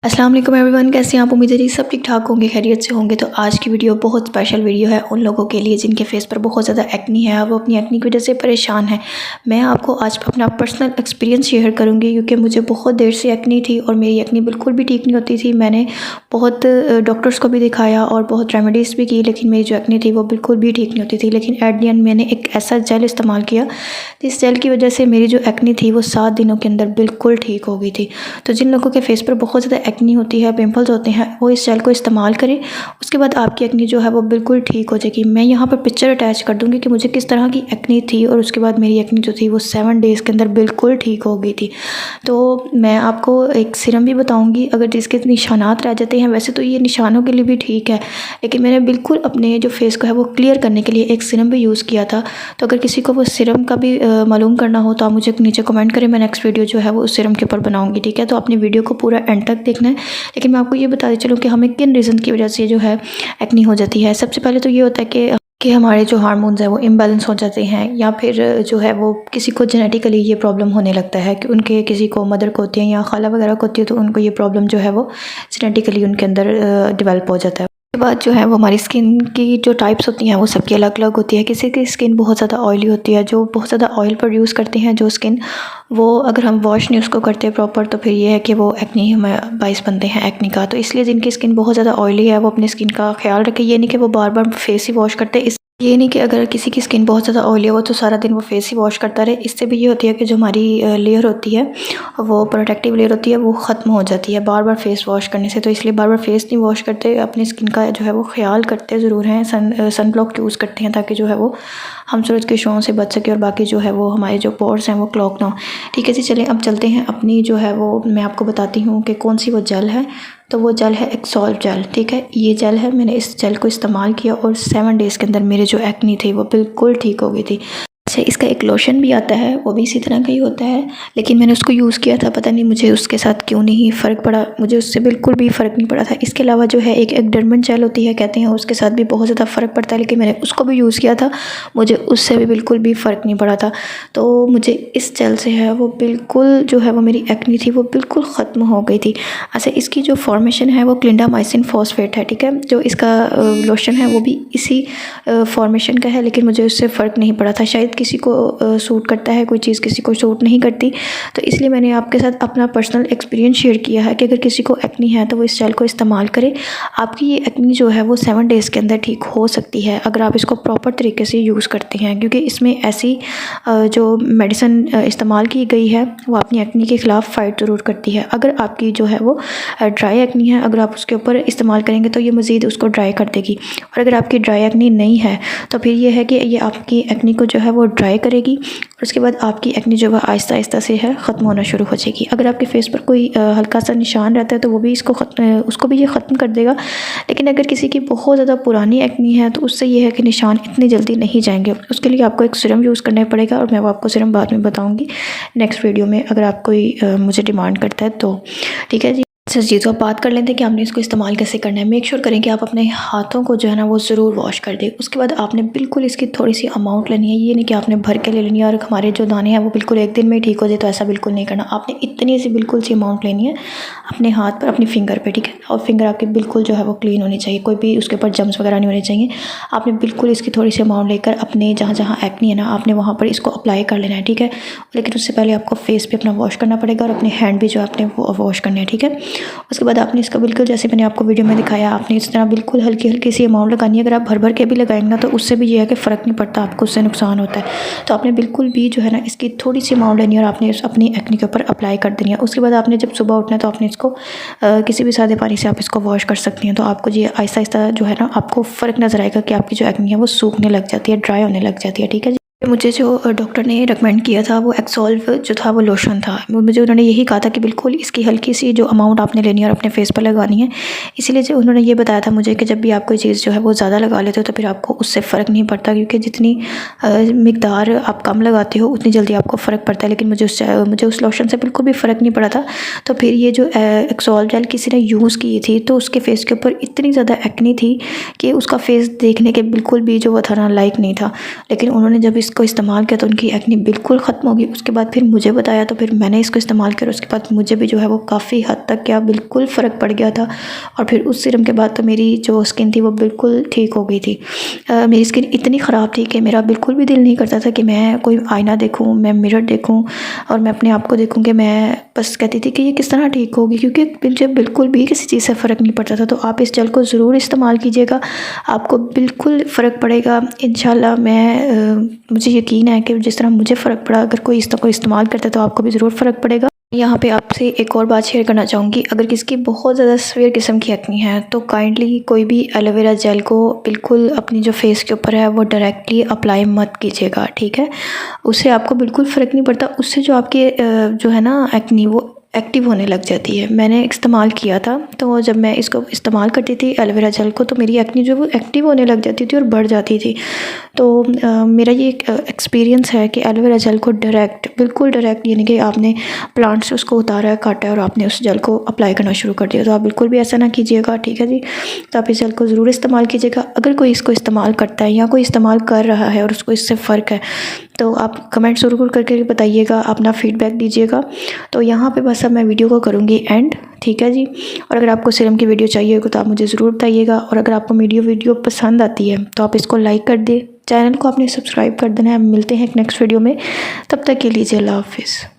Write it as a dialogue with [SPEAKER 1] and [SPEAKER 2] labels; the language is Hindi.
[SPEAKER 1] अस्सलाम वालेकुम एवरीवन, कैसे हैं आप? उम्मीद है सब ठीक ठाक होंगे, खैरियत से होंगे। तो आज की वीडियो बहुत स्पेशल वीडियो है उन लोगों के लिए जिनके फेस पर बहुत ज़्यादा एक्नी है, वो अपनी एक्नी की वजह से परेशान है। मैं आपको आज अपना पर्सनल एक्सपीरियंस शेयर करूंगी क्योंकि मुझे बहुत देर से एक्नी थी और मेरी एक्नी बिल्कुल भी ठीक नहीं होती थी। मैंने बहुत डॉक्टर्स को भी दिखाया और बहुत रेमेडीज़ भी की, लेकिन मेरी जो एक्नी थी वो बिल्कुल भी ठीक नहीं होती थी। लेकिन एट द एंड मैंने एक ऐसा जेल इस्तेमाल किया जिस जेल की वजह से मेरी जो एक्नी थी वो 7 दिनों के अंदर बिल्कुल ठीक हो गई थी। तो जिन लोगों के फेस पर बहुत ज़्यादा एक्नी होती है, पिंपल्स होते हैं, वो इस जेल को इस्तेमाल करें। उसके बाद आपकी एक्नी जो है वो बिल्कुल ठीक हो जाएगी। मैं यहाँ पर पिक्चर अटैच कर दूँगी कि मुझे किस तरह की एक्नी थी और उसके बाद मेरी एक्नी जो थी वो 7 डेज़ के अंदर बिल्कुल ठीक हो गई थी। तो मैं आपको एक सीरम भी बताऊँगी, अगर जिसके निशानात रह जाते हैं, वैसे तो ये निशानों के लिए भी ठीक है, लेकिन मैंने बिल्कुल अपने जो फेस को है वो क्लियर करने के लिए एक सीरम भी यूज़ किया था। तो अगर किसी को वो सीरम का भी मालूम करना हो तो आप मुझे नीचे कमेंट करें, मैं नेक्स्ट वीडियो जो है वो उस सीरम के ऊपर बनाऊँगी, ठीक है। तो अपनी वीडियो को पूरा एंड तक देखना है। लेकिन मैं आपको ये बताती चलूँ कि हमें किन रीज़न की वजह से जो है एक्नी हो जाती है। सबसे पहले तो ये होता है कि हमारे जो हार्मोन्स हैं वो इम्बैलेंस हो जाते हैं, या फिर जो है वो किसी को जेनेटिकली ये प्रॉब्लम होने लगता है कि उनके किसी को मदर को होती है या खाला वगैरह को होती है, तो उनको ये प्रॉब्लम जो है वो जेनेटिकली उनके अंदर डेवलप हो जाता है। उसके बाद जो है वो हमारी स्किन की जो टाइप्स होती हैं वो सबकी अलग अलग होती है। किसी की स्किन बहुत ज़्यादा ऑयली होती है, जो बहुत ज़्यादा ऑयल प्रोड्यूस करते हैं जो स्किन, वो अगर हम वॉश नहीं उसको करते प्रॉपर तो फिर ये है कि वो एक्नी हमें बाइस बनते हैं एक्नी का। तो इसलिए जिनकी स्किन बहुत ज़्यादा ऑयली है वो अपनी स्किन का ख्याल रखें। ये नहीं कि वो बार बार फेस ही वॉश करते, ये नहीं कि अगर किसी की स्किन बहुत ज़्यादा ऑयली हो तो सारा दिन वो फेस ही वॉश करता रहे। इससे भी ये होती है कि जो हमारी लेयर होती है वो प्रोटेक्टिव लेयर होती है वो ख़त्म हो जाती है बार बार फेस वॉश करने से। तो इसलिए बार बार फेस नहीं वॉश करते, अपनी स्किन का जो है वो ख्याल करते ज़रूर हैं। सन ब्लॉक यूज़ करते हैं ताकि जो है वो हम सूरज के शों से बच सके और बाकी जो है वो हमारे जो पोर्स हैं वो क्लॉग ना हो। ठीक है जी, चलें अब चलते हैं अपनी जो है वो मैं आपको बताती हूँ कि कौन सी वो जेल है। तो वो जेल है एक्सोल जेल, ठीक है। ये जेल है, मैंने इस जेल को इस्तेमाल किया और 7 डेज़ के अंदर मेरे जो एक्नी थी वो बिल्कुल ठीक हो गई थी। अच्छा, इसका एक लोशन भी आता है, वो भी इसी तरह का ही होता है, लेकिन मैंने उसको यूज़ किया था, पता नहीं मुझे उसके साथ क्यों नहीं फ़र्क पड़ा, मुझे उससे बिल्कुल भी फ़र्क नहीं पड़ा था। इसके अलावा जो है एक डर्मन जेल होती है कहते हैं, उसके साथ भी बहुत ज़्यादा फ़र्क पड़ता है, लेकिन मैंने उसको भी यूज़ किया था, मुझे उससे भी बिल्कुल भी फ़र्क नहीं पड़ा था। तो मुझे इस जेल से है वो बिल्कुल जो है वो मेरी एक्नी थी वो बिल्कुल ख़त्म हो गई थी। अच्छा, इसकी जो फॉर्मेशन है वो क्लिंडामाइसिन फॉस्फेट है, ठीक है। जो इसका लोशन है वो भी इसी फॉर्मेशन का है, लेकिन मुझे उससे फ़र्क नहीं पड़ा था। शायद किसी को सूट करता है कोई चीज़, किसी को सूट नहीं करती, तो इसलिए मैंने आपके साथ अपना पर्सनल एक्सपीरियंस शेयर किया है कि अगर किसी को एक्नी है तो वो इस जेल को इस्तेमाल करें। आपकी ये एक्नी जो है वो 7 डेज़ के अंदर ठीक हो सकती है अगर आप इसको प्रॉपर तरीके से यूज़ करते हैं, क्योंकि इसमें ऐसी जो मेडिसिन इस्तेमाल की गई है वो अपनी एक्नी के ख़िलाफ़ फ़ाइट ज़रूर करती है। अगर आपकी जो है वो ड्राई एक्नी है, अगर आप उसके ऊपर इस्तेमाल करेंगे तो ये मज़ीद उसको ड्राई कर देगी, और अगर आपकी ड्राई एक्नी नहीं है तो फिर ये है कि ये आपकी एक्नी को जो है वो ड्राई करेगी और उसके बाद आपकी एक्नी जो है आहिस्ता आहिस्ता से है ख़त्म होना शुरू हो जाएगी। अगर आपके फेस पर कोई हल्का सा निशान रहता है तो वो भी उसको भी ये ख़त्म कर देगा। लेकिन अगर किसी की बहुत ज़्यादा पुरानी एक्नी है तो उससे ये है कि निशान इतनी जल्दी नहीं जाएंगे। उसके लिए आपको एक सीरम यूज़ करना पड़ेगा, और मैं वो आपको सीरम बाद में बताऊँगी नेक्स्ट वीडियो में, अगर आप कोई मुझे डिमांड करता है तो, ठीक है जी। अच्छा जी, तो आप बात कर लेते हैं कि आपने इसको इस्तेमाल कैसे करना है। मेक श्योर करें कि आप अपने हाथों को जो है ना वो ज़रूर वॉश कर दें। उसके बाद आपने बिल्कुल इसकी थोड़ी सी अमाउंट लेनी है, ये नहीं कि आपने भर के ले लेनी है और हमारे जो दाने हैं वो बिल्कुल एक दिन में ठीक हो जाए, तो ऐसा बिल्कुल नहीं करना। आपने इतनी सी बिल्कुल सी अमाउंट लेनी है अपने हाथ पर, अपनी फिंगर पर, ठीक है। और फिंगर आपकी बिल्कुल जो है वो क्लीन होनी चाहिए, कोई भी उसके ऊपर जम्स वगैरह नहीं होने चाहिए। आपने बिल्कुल इसकी थोड़ी सी अमाउंट लेकर अपने जहाँ जहाँ एक्नी है ना आपने वहाँ पर इसको अप्लाई कर लेना है, ठीक है। लेकिन उससे पहले आपको फेस पे अपना वॉश करना पड़ेगा और अपने हैंड भी जो आपने वो वॉश करने हैं, ठीक है। उसके बाद आपने इसका बिल्कुल जैसे मैंने आपको वीडियो में दिखाया, आपने इस तरह बिल्कुल हल्की हल्की सी अमाउंट लगानी है। अगर आप भर भर के भी लगाएंगे ना तो उससे भी ये है कि फ़र्क नहीं पड़ता, आपको उससे नुकसान होता है। तो आपने बिल्कुल भी जो है ना इसकी थोड़ी सी अमाउंट लेनी है और आपने अपनी एक्नी के ऊपर अप्लाई कर देनी है। उसके बाद आपने जब सुबह उठना है तो आपने इसको किसी भी सादे पानी से आप इसको वॉश कर सकती हैं। तो आपको ये आहिस्ता आहिस्ता जो है ना आपको फ़र्क नज़र आएगा कि आपकी जो एक्नी है वो सूखने लग जाती है, ड्राई होने लग जाती है, ठीक है। मुझे जो डॉक्टर ने रेकमेंड किया था वो एक्सोल्व जो था वो लोशन था। मुझे उन्होंने यही कहा था कि बिल्कुल इसकी हल्की सी जो अमाउंट आपने लेनी है और अपने फेस पर लगानी है। इसीलिए जो उन्होंने ये बताया था मुझे कि जब भी आप कोई चीज़ जो है वो ज़्यादा लगा लेते हो तो फिर आपको उससे फ़र्क नहीं पड़ता, क्योंकि जितनी मिकदार आप कम लगाते हो उतनी जल्दी आपको फ़र्क पड़ता है। लेकिन मुझे उस लोशन से बिल्कुल भी फ़र्क नहीं पड़ा था। तो फिर ये जो एक्सोल्व जेल किसी ने यूज़ की थी तो उसके फेस के ऊपर इतनी ज़्यादा एक्नी थी कि उसका फेस देखने के बिल्कुल भी जो वो था ना लाइक नहीं था। लेकिन उन्होंने जब इसको इस्तेमाल किया तो उनकी एक्ने बिल्कुल ख़त्म हो गई। उसके बाद फिर मुझे बताया तो फिर मैंने इसको इस्तेमाल किया, उसके बाद मुझे भी जो है वो काफ़ी हद तक क्या बिल्कुल फ़र्क पड़ गया था। और फिर उस सीरम के बाद तो मेरी जो स्किन थी वो बिल्कुल ठीक हो गई थी। मेरी स्किन इतनी ख़राब थी कि मेरा बिल्कुल भी दिल नहीं करता था कि मैं कोई आईना देखूँ, मैं मिरर देखूँ और मैं अपने आप को देखूँ कि मैं बस कहती थी कि ये किस तरह ठीक होगी, क्योंकि मुझे बिल्कुल भी किसी चीज़ से फ़र्क नहीं पड़ता था। तो आप इस जेल को ज़रूर इस्तेमाल कीजिएगा, आपको बिल्कुल फ़र्क पड़ेगा इंशाल्लाह। मुझे यकीन है कि जिस तरह मुझे फ़र्क पड़ा, अगर कोई इसको इस्तेमाल करता है तो आपको भी ज़रूर फ़र्क पड़ेगा। यहाँ पे आपसे एक और बात शेयर करना चाहूँगी, अगर किसी की बहुत ज़्यादा सीवियर किस्म की एक्ने है तो काइंडली कोई भी एलोवेरा जेल को बिल्कुल अपनी जो फेस के ऊपर है वो डायरेक्टली अप्लाई मत कीजिएगा, ठीक है। उससे आपको बिल्कुल फ़र्क नहीं पड़ता, उससे जो आपके जो है ना एक्ने वो एक्टिव होने लग जाती है। मैंने इस्तेमाल किया था, तो जब मैं इसको इस्तेमाल करती थी एलोवेरा जेल को, तो मेरी एक्ने जो वो एक्टिव होने लग जाती थी और बढ़ जाती थी। तो मेरा ये एक एक्सपीरियंस है कि एलोवेरा जेल को बिल्कुल डायरेक्ट, यानी कि आपने प्लांट से उसको उतारा है, काटा है और आपने उस जेल को अप्लाई करना शुरू कर दिया। तो आप बिल्कुल भी ऐसा ना कीजिएगा, ठीक है जी। तो आप इस जेल को ज़रूर इस्तेमाल कीजिएगा। अगर कोई इसको इस्तेमाल करता है या कोई इस्तेमाल कर रहा है और उसको इससे फ़र्क है तो आप कमेंट ज़रूर करके बताइएगा, अपना फ़ीडबैक दीजिएगा। तो यहाँ पे बस अब मैं वीडियो को करूँगी एंड, ठीक है जी। और अगर आपको सीरम की वीडियो चाहिए होगी तो आप मुझे ज़रूर बताइएगा, और अगर आपको वीडियो पसंद आती है तो आप इसको लाइक कर दें, चैनल को आपने सब्सक्राइब कर देना है। मिलते हैं एक नेक्स्ट वीडियो में, तब तक के लिए अल्लाह हाफ़िज़।